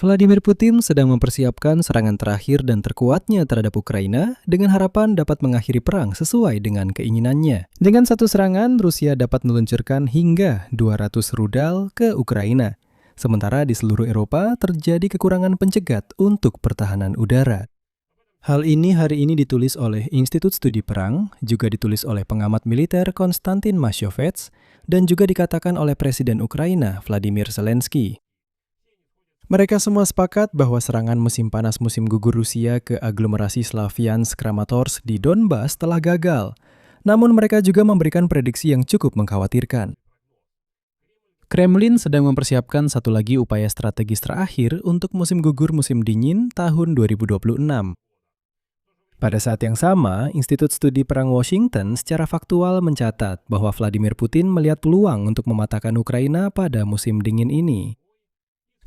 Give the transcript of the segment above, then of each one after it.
Vladimir Putin sedang mempersiapkan serangan terakhir dan terkuatnya terhadap Ukraina dengan harapan dapat mengakhiri perang sesuai dengan keinginannya. Dengan satu serangan, Rusia dapat meluncurkan hingga 200 rudal ke Ukraina. Sementara di seluruh Eropa terjadi kekurangan pencegat untuk pertahanan udara. Hal ini hari ini ditulis oleh Institut Studi Perang, juga ditulis oleh pengamat militer Konstantin Masyovets, dan juga dikatakan oleh Presiden Ukraina Vladimir Zelensky. Mereka semua sepakat bahwa serangan musim panas musim gugur Rusia ke aglomerasi Slaviansk-Kramatorsk di Donbas telah gagal. Namun mereka juga memberikan prediksi yang cukup mengkhawatirkan. Kremlin sedang mempersiapkan satu lagi upaya strategis terakhir untuk musim gugur musim dingin tahun 2026. Pada saat yang sama, Institut Studi Perang Washington secara faktual mencatat bahwa Vladimir Putin melihat peluang untuk mematahkan Ukraina pada musim dingin ini.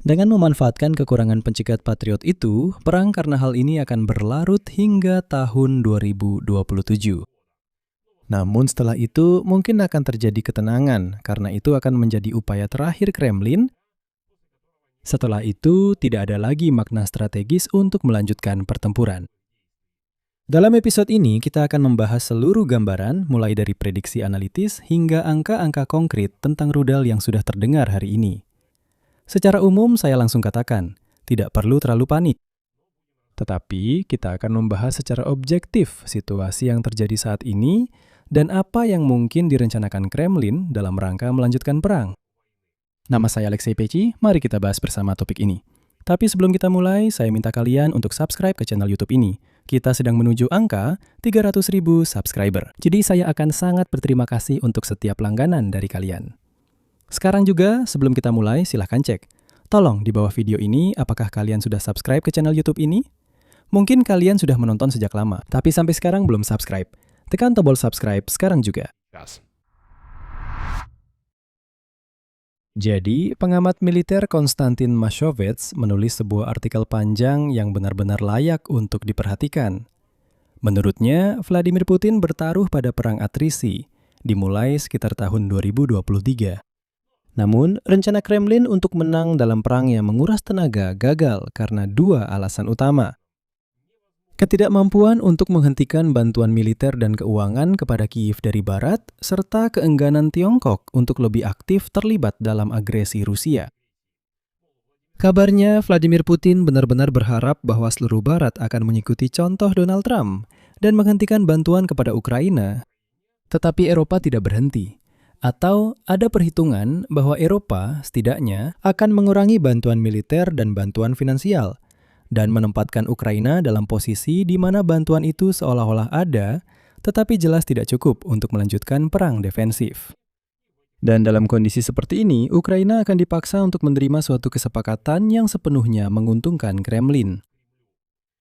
Dengan memanfaatkan kekurangan pencegat Patriot itu, perang karena hal ini akan berlarut hingga tahun 2027. Namun setelah itu mungkin akan terjadi ketenangan, karena itu akan menjadi upaya terakhir Kremlin. Setelah itu, tidak ada lagi makna strategis untuk melanjutkan pertempuran. Dalam episode ini, kita akan membahas seluruh gambaran, mulai dari prediksi analitis hingga angka-angka konkret tentang rudal yang sudah terdengar hari ini. Secara umum, saya langsung katakan, tidak perlu terlalu panik. Tetapi, kita akan membahas secara objektif situasi yang terjadi saat ini dan apa yang mungkin direncanakan Kremlin dalam rangka melanjutkan perang. Nama saya Alexei Peci, mari kita bahas bersama topik ini. Tapi sebelum kita mulai, saya minta kalian untuk subscribe ke channel YouTube ini. Kita sedang menuju angka 300.000 subscriber. Jadi saya akan sangat berterima kasih untuk setiap langganan dari kalian. Sekarang juga, sebelum kita mulai, silahkan cek. Tolong di bawah video ini, apakah kalian sudah subscribe ke channel YouTube ini? Mungkin kalian sudah menonton sejak lama, tapi sampai sekarang belum subscribe. Tekan tombol subscribe sekarang juga. Jadi, pengamat militer Konstantin Masyovets menulis sebuah artikel panjang yang benar-benar layak untuk diperhatikan. Menurutnya, Vladimir Putin bertaruh pada perang atrisi, dimulai sekitar tahun 2023. Namun, rencana Kremlin untuk menang dalam perang yang menguras tenaga gagal karena dua alasan utama. Ketidakmampuan untuk menghentikan bantuan militer dan keuangan kepada Kiev dari barat, serta keengganan Tiongkok untuk lebih aktif terlibat dalam agresi Rusia. Kabarnya, Vladimir Putin benar-benar berharap bahwa seluruh barat akan mengikuti contoh Donald Trump dan menghentikan bantuan kepada Ukraina. Tetapi Eropa tidak berhenti. Atau ada perhitungan bahwa Eropa setidaknya akan mengurangi bantuan militer dan bantuan finansial dan menempatkan Ukraina dalam posisi di mana bantuan itu seolah-olah ada, tetapi jelas tidak cukup untuk melanjutkan perang defensif. Dan dalam kondisi seperti ini, Ukraina akan dipaksa untuk menerima suatu kesepakatan yang sepenuhnya menguntungkan Kremlin.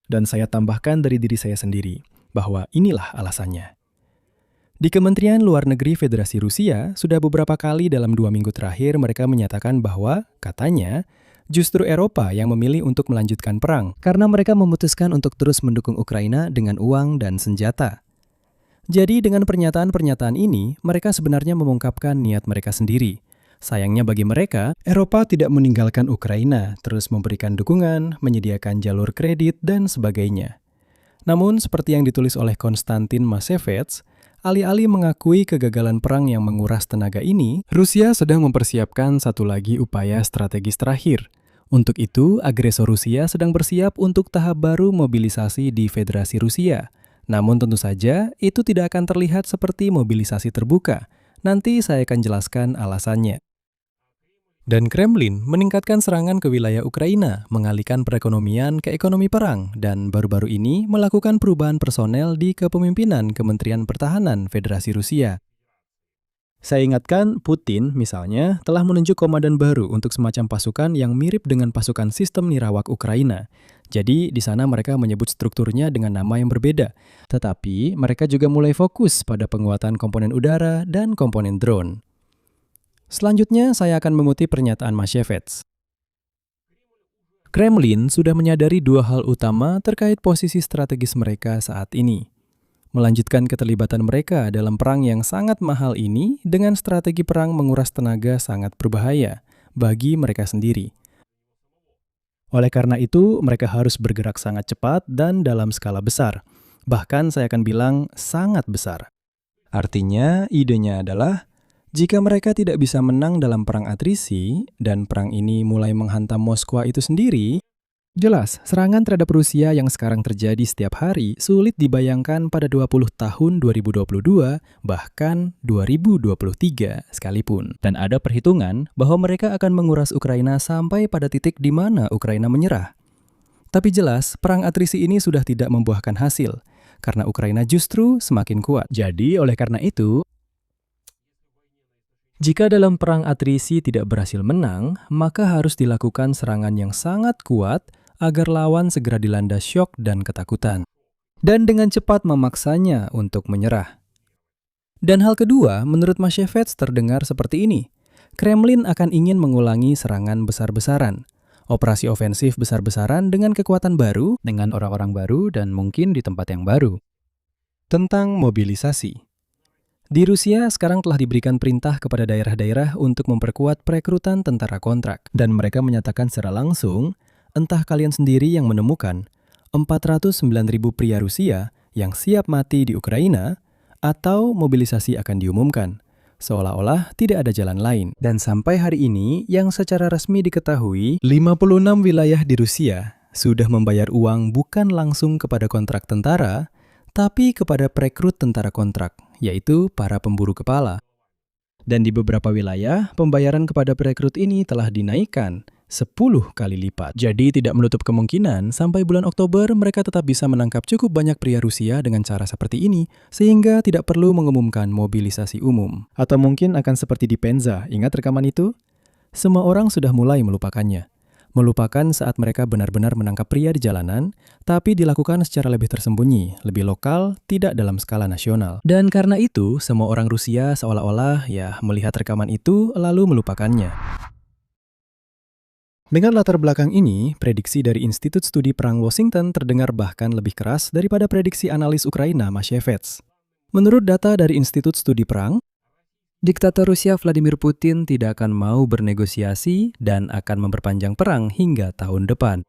Dan saya tambahkan dari diri saya sendiri, bahwa inilah alasannya. Di Kementerian Luar Negeri Federasi Rusia, sudah beberapa kali dalam 2 minggu terakhir mereka menyatakan bahwa, katanya, justru Eropa yang memilih untuk melanjutkan perang karena mereka memutuskan untuk terus mendukung Ukraina dengan uang dan senjata. Jadi dengan pernyataan-pernyataan ini, mereka sebenarnya mengungkapkan niat mereka sendiri. Sayangnya bagi mereka, Eropa tidak meninggalkan Ukraina, terus memberikan dukungan, menyediakan jalur kredit, dan sebagainya. Namun, seperti yang ditulis oleh Konstantin Masyovets, alih-alih mengakui kegagalan perang yang menguras tenaga ini, Rusia sedang mempersiapkan satu lagi upaya strategis terakhir. Untuk itu, agresor Rusia sedang bersiap untuk tahap baru mobilisasi di Federasi Rusia. Namun tentu saja, itu tidak akan terlihat seperti mobilisasi terbuka. Nanti saya akan jelaskan alasannya. Dan Kremlin meningkatkan serangan ke wilayah Ukraina, mengalihkan perekonomian ke ekonomi perang, dan baru-baru ini melakukan perubahan personel di kepemimpinan Kementerian Pertahanan Federasi Rusia. Saya ingatkan, Putin misalnya telah menunjuk komandan baru untuk semacam pasukan yang mirip dengan pasukan sistem nirawak Ukraina. Jadi di sana mereka menyebut strukturnya dengan nama yang berbeda. Tetapi mereka juga mulai fokus pada penguatan komponen udara dan komponen drone. Selanjutnya, saya akan mengutip pernyataan Masyovets. Kremlin sudah menyadari dua hal utama terkait posisi strategis mereka saat ini. Melanjutkan keterlibatan mereka dalam perang yang sangat mahal ini dengan strategi perang menguras tenaga sangat berbahaya bagi mereka sendiri. Oleh karena itu, mereka harus bergerak sangat cepat dan dalam skala besar. Bahkan saya akan bilang sangat besar. Artinya, idenya adalah jika mereka tidak bisa menang dalam perang atrisi dan perang ini mulai menghantam Moskwa itu sendiri, jelas serangan terhadap Rusia yang sekarang terjadi setiap hari sulit dibayangkan pada 20 tahun 2022, bahkan 2023 sekalipun. Dan ada perhitungan bahwa mereka akan menguras Ukraina sampai pada titik di mana Ukraina menyerah. Tapi jelas, perang atrisi ini sudah tidak membuahkan hasil, karena Ukraina justru semakin kuat. Jadi, oleh karena itu, jika dalam perang atrisi tidak berhasil menang, maka harus dilakukan serangan yang sangat kuat agar lawan segera dilanda syok dan ketakutan. Dan dengan cepat memaksanya untuk menyerah. Dan hal kedua, menurut Mashevets terdengar seperti ini. Kremlin akan ingin mengulangi serangan besar-besaran. Operasi ofensif besar-besaran dengan kekuatan baru, dengan orang-orang baru, dan mungkin di tempat yang baru. Tentang mobilisasi. Di Rusia sekarang telah diberikan perintah kepada daerah-daerah untuk memperkuat perekrutan tentara kontrak. Dan mereka menyatakan secara langsung, entah kalian sendiri yang menemukan 409.000 pria Rusia yang siap mati di Ukraina, atau mobilisasi akan diumumkan. Seolah-olah tidak ada jalan lain. Dan sampai hari ini, yang secara resmi diketahui, 56 wilayah di Rusia sudah membayar uang bukan langsung kepada kontrak tentara, tapi kepada perekrut tentara kontrak, yaitu para pemburu kepala. Dan di beberapa wilayah, pembayaran kepada perekrut ini telah dinaikkan 10 kali lipat. Jadi tidak menutup kemungkinan sampai bulan Oktober mereka tetap bisa menangkap cukup banyak pria Rusia dengan cara seperti ini, sehingga tidak perlu mengumumkan mobilisasi umum. Atau mungkin akan seperti di Penza, ingat rekaman itu? Semua orang sudah mulai melupakannya. Melupakan saat mereka benar-benar menangkap pria di jalanan, tapi dilakukan secara lebih tersembunyi, lebih lokal, tidak dalam skala nasional. Dan karena itu, semua orang Rusia seolah-olah melihat rekaman itu lalu melupakannya. Dengan latar belakang ini, prediksi dari Institut Studi Perang Washington terdengar bahkan lebih keras daripada prediksi analis Ukraina Mashevets. Menurut data dari Institut Studi Perang, diktator Rusia Vladimir Putin tidak akan mau bernegosiasi dan akan memperpanjang perang hingga tahun depan.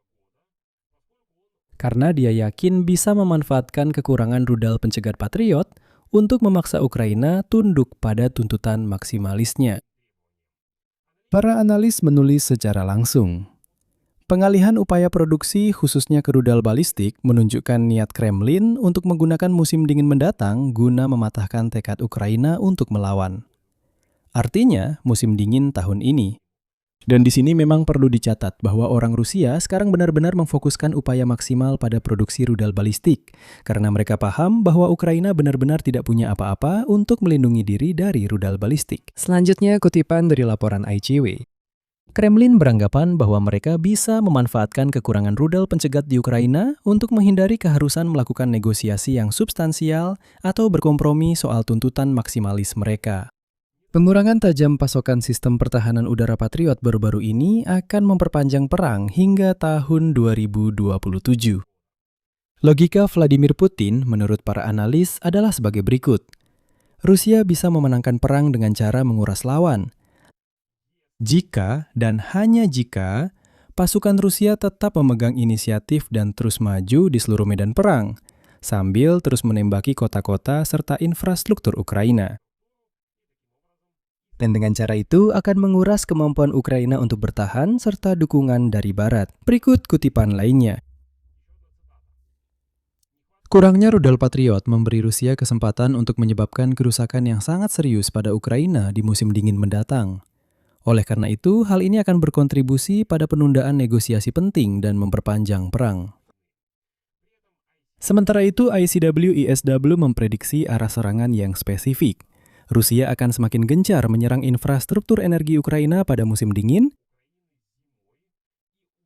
Karena dia yakin bisa memanfaatkan kekurangan rudal pencegat Patriot untuk memaksa Ukraina tunduk pada tuntutan maksimalisnya. Para analis menulis secara langsung. Pengalihan upaya produksi khususnya ke rudal balistik menunjukkan niat Kremlin untuk menggunakan musim dingin mendatang guna mematahkan tekad Ukraina untuk melawan. Artinya, musim dingin tahun ini. Dan di sini memang perlu dicatat bahwa orang Rusia sekarang benar-benar memfokuskan upaya maksimal pada produksi rudal balistik, karena mereka paham bahwa Ukraina benar-benar tidak punya apa-apa untuk melindungi diri dari rudal balistik. Selanjutnya, kutipan dari laporan ICW. Kremlin beranggapan bahwa mereka bisa memanfaatkan kekurangan rudal pencegat di Ukraina untuk menghindari keharusan melakukan negosiasi yang substansial atau berkompromi soal tuntutan maksimalis mereka. Pengurangan tajam pasokan sistem pertahanan udara Patriot baru-baru ini akan memperpanjang perang hingga tahun 2027. Logika Vladimir Putin menurut para analis adalah sebagai berikut. Rusia bisa memenangkan perang dengan cara menguras lawan. Jika dan hanya jika pasukan Rusia tetap memegang inisiatif dan terus maju di seluruh medan perang, sambil terus menembaki kota-kota serta infrastruktur Ukraina. Dan dengan cara itu akan menguras kemampuan Ukraina untuk bertahan serta dukungan dari Barat. Berikut kutipan lainnya. Kurangnya rudal Patriot memberi Rusia kesempatan untuk menyebabkan kerusakan yang sangat serius pada Ukraina di musim dingin mendatang. Oleh karena itu, hal ini akan berkontribusi pada penundaan negosiasi penting dan memperpanjang perang. Sementara itu, ICW-ISW memprediksi arah serangan yang spesifik. Rusia akan semakin gencar menyerang infrastruktur energi Ukraina pada musim dingin,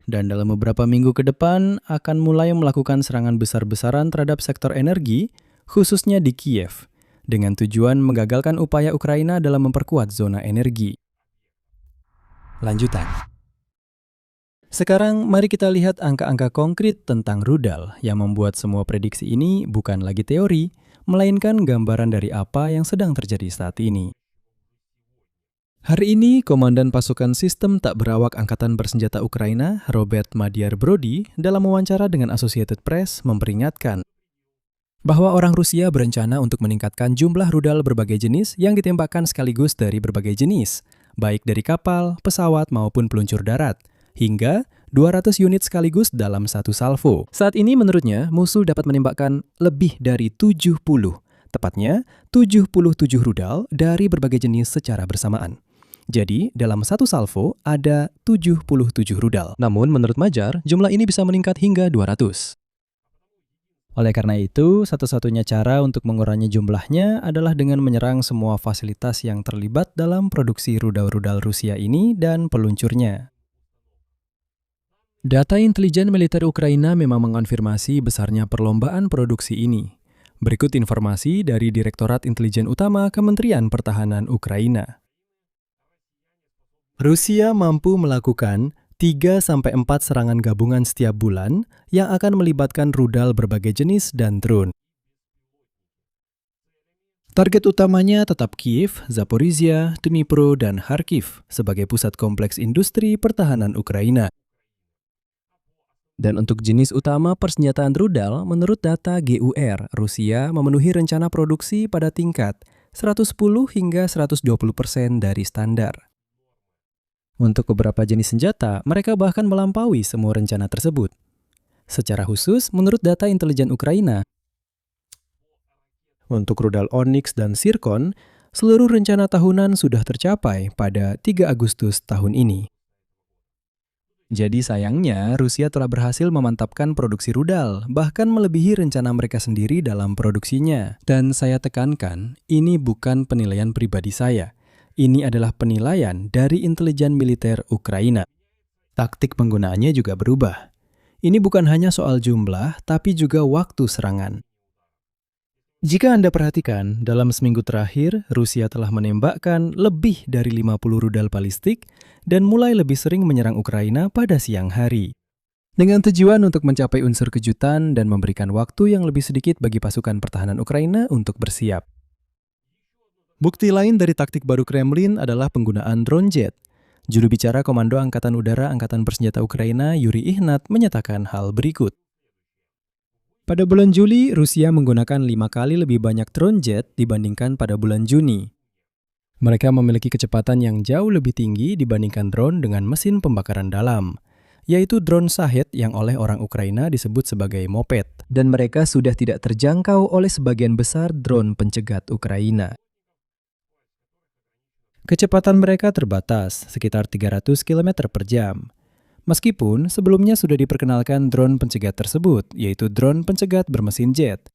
dan dalam beberapa minggu ke depan akan mulai melakukan serangan besar-besaran terhadap sektor energi, khususnya di Kiev, dengan tujuan menggagalkan upaya Ukraina dalam memperkuat zona energi. Lanjutan. Sekarang mari kita lihat angka-angka konkret tentang rudal yang membuat semua prediksi ini bukan lagi teori, melainkan gambaran dari apa yang sedang terjadi saat ini. Hari ini, Komandan Pasukan Sistem Tak Berawak Angkatan Bersenjata Ukraina, Robert Madiar Brody, dalam wawancara dengan Associated Press memperingatkan bahwa orang Rusia berencana untuk meningkatkan jumlah rudal berbagai jenis yang ditembakkan sekaligus dari berbagai jenis, baik dari kapal, pesawat maupun peluncur darat, hingga 200 unit sekaligus dalam satu salvo. Saat ini menurutnya, musuh dapat menembakkan lebih dari 70, tepatnya 77 rudal dari berbagai jenis secara bersamaan. Jadi, dalam satu salvo ada 77 rudal. Namun, menurut Majar, jumlah ini bisa meningkat hingga 200. Oleh karena itu, satu-satunya cara untuk mengurangi jumlahnya adalah dengan menyerang semua fasilitas yang terlibat dalam produksi rudal-rudal Rusia ini dan peluncurnya. Data intelijen militer Ukraina memang mengonfirmasi besarnya perlombaan produksi ini. Berikut informasi dari Direktorat Intelijen Utama Kementerian Pertahanan Ukraina. Rusia mampu melakukan 3-4 serangan gabungan setiap bulan yang akan melibatkan rudal berbagai jenis dan drone. Target utamanya tetap Kiev, Zaporizhia, Dnipro, dan Kharkiv sebagai pusat kompleks industri pertahanan Ukraina. Dan untuk jenis utama persenjataan rudal, menurut data GUR, Rusia memenuhi rencana produksi pada tingkat 110 hingga 120% dari standar. Untuk beberapa jenis senjata, mereka bahkan melampaui semua rencana tersebut. Secara khusus, menurut data intelijen Ukraina, untuk rudal Onyx dan Zircon, seluruh rencana tahunan sudah tercapai pada 3 Agustus tahun ini. Jadi sayangnya, Rusia telah berhasil memantapkan produksi rudal, bahkan melebihi rencana mereka sendiri dalam produksinya. Dan saya tekankan, ini bukan penilaian pribadi saya. Ini adalah penilaian dari intelijen militer Ukraina. Taktik penggunaannya juga berubah. Ini bukan hanya soal jumlah, tapi juga waktu serangan. Jika Anda perhatikan, dalam seminggu terakhir, Rusia telah menembakkan lebih dari 50 rudal balistik dan mulai lebih sering menyerang Ukraina pada siang hari. Dengan tujuan untuk mencapai unsur kejutan dan memberikan waktu yang lebih sedikit bagi pasukan pertahanan Ukraina untuk bersiap. Bukti lain dari taktik baru Kremlin adalah penggunaan drone jet. Juru bicara Komando Angkatan Udara Angkatan Bersenjata Ukraina, Yuri Ihnat, menyatakan hal berikut. Pada bulan Juli, Rusia menggunakan 5 kali lebih banyak drone jet dibandingkan pada bulan Juni. Mereka memiliki kecepatan yang jauh lebih tinggi dibandingkan drone dengan mesin pembakaran dalam, yaitu drone Shahed yang oleh orang Ukraina disebut sebagai moped. Dan mereka sudah tidak terjangkau oleh sebagian besar drone pencegat Ukraina. Kecepatan mereka terbatas, sekitar 300 km per jam. Meskipun sebelumnya sudah diperkenalkan drone pencegat tersebut, yaitu drone pencegat bermesin jet,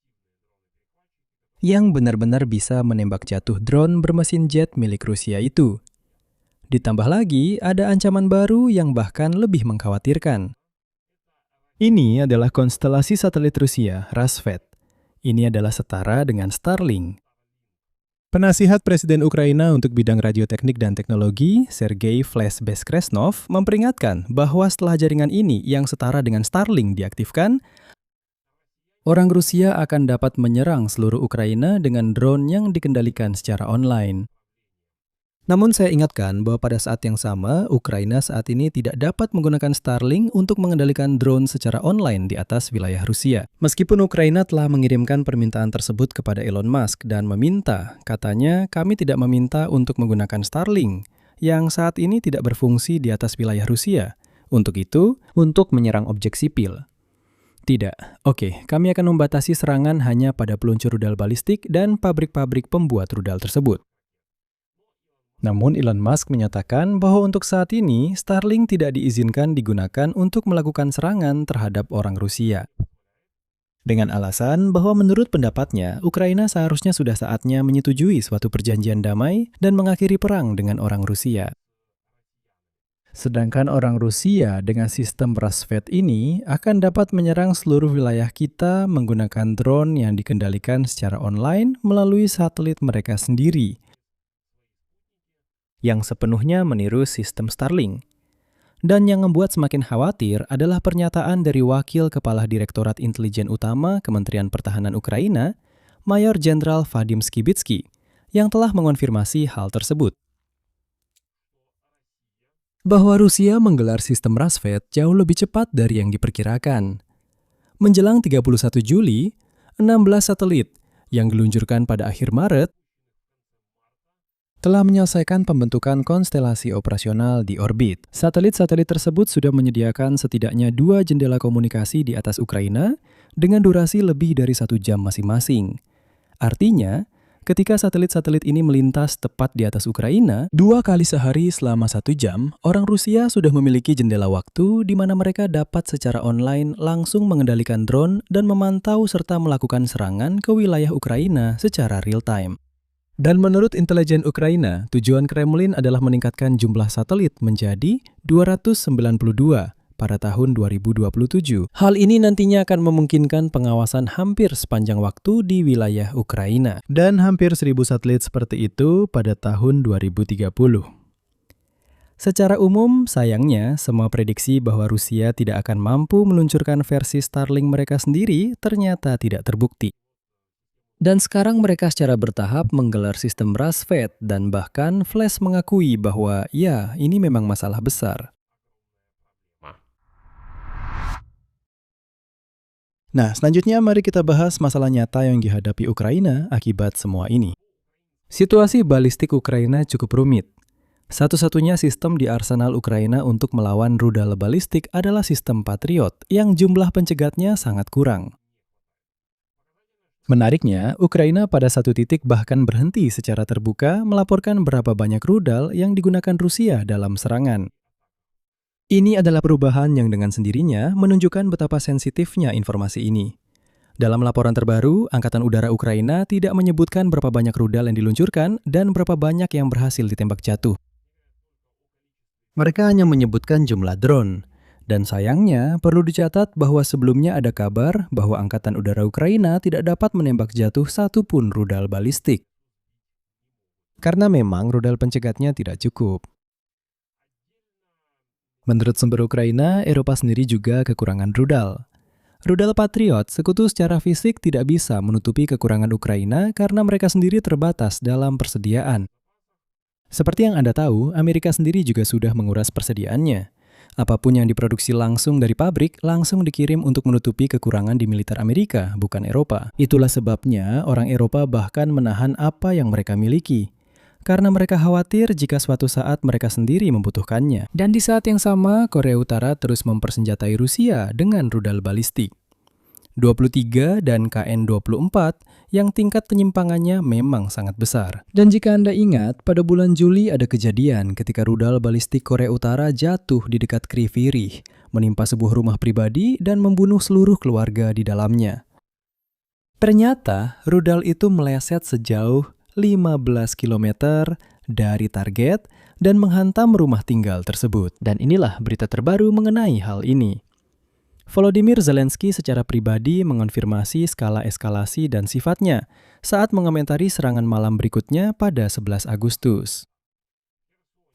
yang benar-benar bisa menembak jatuh drone bermesin jet milik Rusia itu. Ditambah lagi, ada ancaman baru yang bahkan lebih mengkhawatirkan. Ini adalah konstelasi satelit Rusia, Rassvet. Ini adalah setara dengan Starlink. Penasihat Presiden Ukraina untuk bidang radioteknik dan teknologi, Sergei Fleshbeskresnov, memperingatkan bahwa setelah jaringan ini yang setara dengan Starlink diaktifkan, orang Rusia akan dapat menyerang seluruh Ukraina dengan drone yang dikendalikan secara online. Namun saya ingatkan bahwa pada saat yang sama, Ukraina saat ini tidak dapat menggunakan Starlink untuk mengendalikan drone secara online di atas wilayah Rusia. Meskipun Ukraina telah mengirimkan permintaan tersebut kepada Elon Musk dan meminta, katanya kami tidak meminta untuk menggunakan Starlink, yang saat ini tidak berfungsi di atas wilayah Rusia. Untuk itu, untuk menyerang objek sipil. Tidak, oke, kami akan membatasi serangan hanya pada peluncur rudal balistik dan pabrik-pabrik pembuat rudal tersebut. Namun Elon Musk menyatakan bahwa untuk saat ini, Starlink tidak diizinkan digunakan untuk melakukan serangan terhadap orang Rusia. Dengan alasan bahwa menurut pendapatnya, Ukraina seharusnya sudah saatnya menyetujui suatu perjanjian damai dan mengakhiri perang dengan orang Rusia. Sedangkan orang Rusia dengan sistem Rassvet ini akan dapat menyerang seluruh wilayah kita menggunakan drone yang dikendalikan secara online melalui satelit mereka sendiri, yang sepenuhnya meniru sistem Starlink. Dan yang membuat semakin khawatir adalah pernyataan dari Wakil Kepala Direktorat Intelijen Utama Kementerian Pertahanan Ukraina, Mayor Jenderal Vadim Skibitsky, yang telah mengonfirmasi hal tersebut. bahwa Rusia menggelar sistem Rasvet jauh lebih cepat dari yang diperkirakan. Menjelang 31 Juli, 16 satelit yang diluncurkan pada akhir Maret telah menyelesaikan pembentukan konstelasi operasional di orbit. Satelit-satelit tersebut sudah menyediakan setidaknya 2 jendela komunikasi di atas Ukraina dengan durasi lebih dari 1 jam masing-masing. Artinya, ketika satelit-satelit ini melintas tepat di atas Ukraina, 2 kali sehari selama 1 jam, orang Rusia sudah memiliki jendela waktu di mana mereka dapat secara online langsung mengendalikan drone dan memantau serta melakukan serangan ke wilayah Ukraina secara real-time. Dan menurut intelijen Ukraina, tujuan Kremlin adalah meningkatkan jumlah satelit menjadi 292 pada tahun 2027. Hal ini nantinya akan memungkinkan pengawasan hampir sepanjang waktu di wilayah Ukraina. Dan hampir 1.000 satelit seperti itu pada tahun 2030. Secara umum, sayangnya, semua prediksi bahwa Rusia tidak akan mampu meluncurkan versi Starlink mereka sendiri ternyata tidak terbukti. Dan sekarang mereka secara bertahap menggelar sistem Rasvet dan bahkan Flash mengakui bahwa ya, ini memang masalah besar. Nah, selanjutnya mari kita bahas masalah nyata yang dihadapi Ukraina akibat semua ini. Situasi balistik Ukraina cukup rumit. Satu-satunya sistem di arsenal Ukraina untuk melawan rudal balistik adalah sistem Patriot yang jumlah pencegatnya sangat kurang. Menariknya, Ukraina pada satu titik bahkan berhenti secara terbuka melaporkan berapa banyak rudal yang digunakan Rusia dalam serangan. Ini adalah perubahan yang dengan sendirinya menunjukkan betapa sensitifnya informasi ini. Dalam laporan terbaru, Angkatan Udara Ukraina tidak menyebutkan berapa banyak rudal yang diluncurkan dan berapa banyak yang berhasil ditembak jatuh. Mereka hanya menyebutkan jumlah drone. Dan sayangnya, perlu dicatat bahwa sebelumnya ada kabar bahwa Angkatan Udara Ukraina tidak dapat menembak jatuh satu pun rudal balistik. Karena memang rudal pencegatnya tidak cukup. Menurut sumber Ukraina, Eropa sendiri juga kekurangan rudal. Rudal Patriot sekutu secara fisik tidak bisa menutupi kekurangan Ukraina karena mereka sendiri terbatas dalam persediaan. Seperti yang Anda tahu, Amerika sendiri juga sudah menguras persediaannya. Apapun yang diproduksi langsung dari pabrik langsung dikirim untuk menutupi kekurangan di militer Amerika, bukan Eropa. Itulah sebabnya orang Eropa bahkan menahan apa yang mereka miliki. Karena mereka khawatir jika suatu saat mereka sendiri membutuhkannya. Dan di saat yang sama, Korea Utara terus mempersenjatai Rusia dengan rudal balistik. 23 dan KN-24 yang tingkat penyimpangannya memang sangat besar. Dan jika Anda ingat, pada bulan Juli ada kejadian ketika rudal balistik Korea Utara jatuh di dekat Kryvyi Rih, menimpa sebuah rumah pribadi dan membunuh seluruh keluarga di dalamnya. Ternyata, rudal itu meleset sejauh 15 km dari target dan menghantam rumah tinggal tersebut. Dan inilah berita terbaru mengenai hal ini. Volodymyr Zelensky secara pribadi mengonfirmasi skala eskalasi dan sifatnya saat mengomentari serangan malam berikutnya pada 11 Agustus.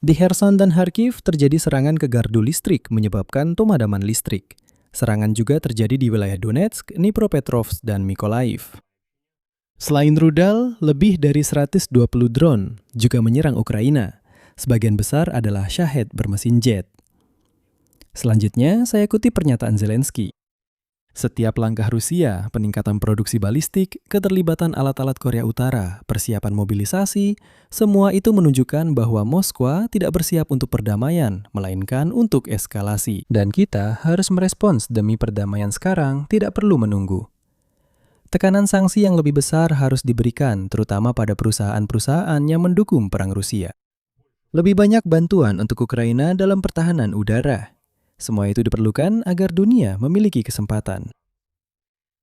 Di Kherson dan Kharkiv terjadi serangan ke gardu listrik menyebabkan pemadaman listrik. Serangan juga terjadi di wilayah Donetsk, Dnipropetrovsk, dan Mykolaiv. Selain rudal, lebih dari 120 drone juga menyerang Ukraina. Sebagian besar adalah Shahed bermesin jet. Selanjutnya, saya kutip pernyataan Zelensky. Setiap langkah Rusia, peningkatan produksi balistik, keterlibatan alat-alat Korea Utara, persiapan mobilisasi, semua itu menunjukkan bahwa Moskwa tidak bersiap untuk perdamaian, melainkan untuk eskalasi. Dan kita harus merespons demi perdamaian sekarang, tidak perlu menunggu. Tekanan sanksi yang lebih besar harus diberikan, terutama pada perusahaan-perusahaan yang mendukung perang Rusia. Lebih banyak bantuan untuk Ukraina dalam pertahanan udara. Semua itu diperlukan agar dunia memiliki kesempatan.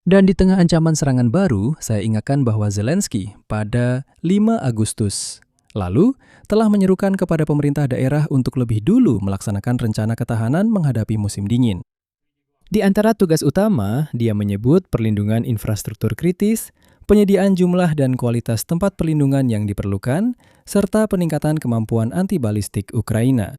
Dan di tengah ancaman serangan baru, saya ingatkan bahwa Zelensky pada 5 Agustus lalu telah menyerukan kepada pemerintah daerah untuk lebih dulu melaksanakan rencana ketahanan menghadapi musim dingin. Di antara tugas utama, dia menyebut perlindungan infrastruktur kritis, penyediaan jumlah dan kualitas tempat perlindungan yang diperlukan, serta peningkatan kemampuan anti-balistik Ukraina.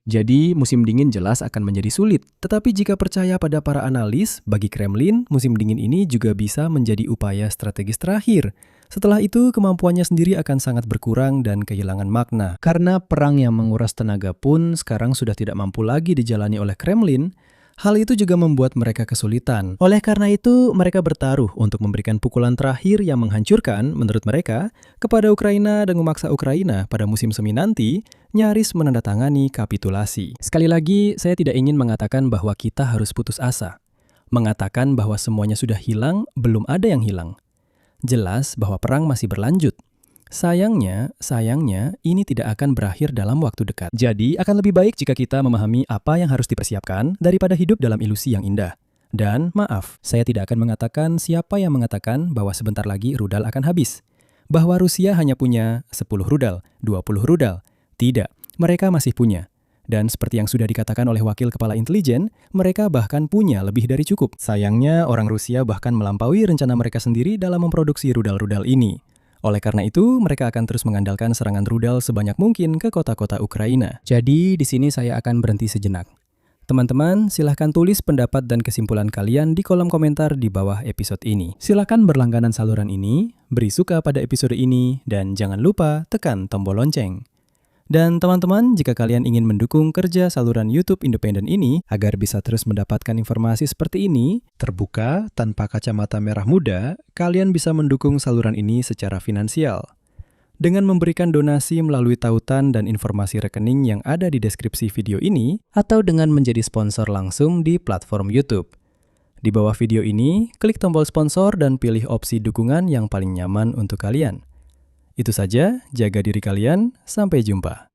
Jadi, musim dingin jelas akan menjadi sulit. Tetapi jika percaya pada para analis, bagi Kremlin, musim dingin ini juga bisa menjadi upaya strategis terakhir Setelah itu, kemampuannya sendiri akan sangat berkurang dan kehilangan makna. Karena perang yang menguras tenaga pun sekarang sudah tidak mampu lagi dijalani oleh Kremlin, hal itu juga membuat mereka kesulitan. Oleh karena itu, mereka bertaruh untuk memberikan pukulan terakhir yang menghancurkan, menurut mereka, kepada Ukraina dan memaksa Ukraina pada musim semi nanti nyaris menandatangani kapitulasi. Sekali lagi, saya tidak ingin mengatakan bahwa kita harus putus asa. Mengatakan bahwa semuanya sudah hilang, belum ada yang hilang. Jelas bahwa perang masih berlanjut. Sayangnya, ini tidak akan berakhir dalam waktu dekat. Jadi, akan lebih baik jika kita memahami apa yang harus dipersiapkan daripada hidup dalam ilusi yang indah. Dan, maaf, saya tidak akan mengatakan siapa yang mengatakan bahwa sebentar lagi rudal akan habis. Bahwa Rusia hanya punya 10 rudal, 20 rudal. Tidak, mereka masih punya. Dan seperti yang sudah dikatakan oleh wakil kepala intelijen, mereka bahkan punya lebih dari cukup. Sayangnya, orang Rusia bahkan melampaui rencana mereka sendiri dalam memproduksi rudal-rudal ini. Oleh karena itu, mereka akan terus mengandalkan serangan rudal sebanyak mungkin ke kota-kota Ukraina. Jadi, di sini saya akan berhenti sejenak. Teman-teman, silahkan tulis pendapat dan kesimpulan kalian di kolom komentar di bawah episode ini. Silahkan berlangganan saluran ini, beri suka pada episode ini, dan jangan lupa tekan tombol lonceng. Dan teman-teman, jika kalian ingin mendukung kerja saluran YouTube independen ini agar bisa terus mendapatkan informasi seperti ini, terbuka, tanpa kacamata merah muda, kalian bisa mendukung saluran ini secara finansial. Dengan memberikan donasi melalui tautan dan informasi rekening yang ada di deskripsi video ini, atau dengan menjadi sponsor langsung di platform YouTube. Di bawah video ini, klik tombol sponsor dan pilih opsi dukungan yang paling nyaman untuk kalian. Itu saja, jaga diri kalian, sampai jumpa.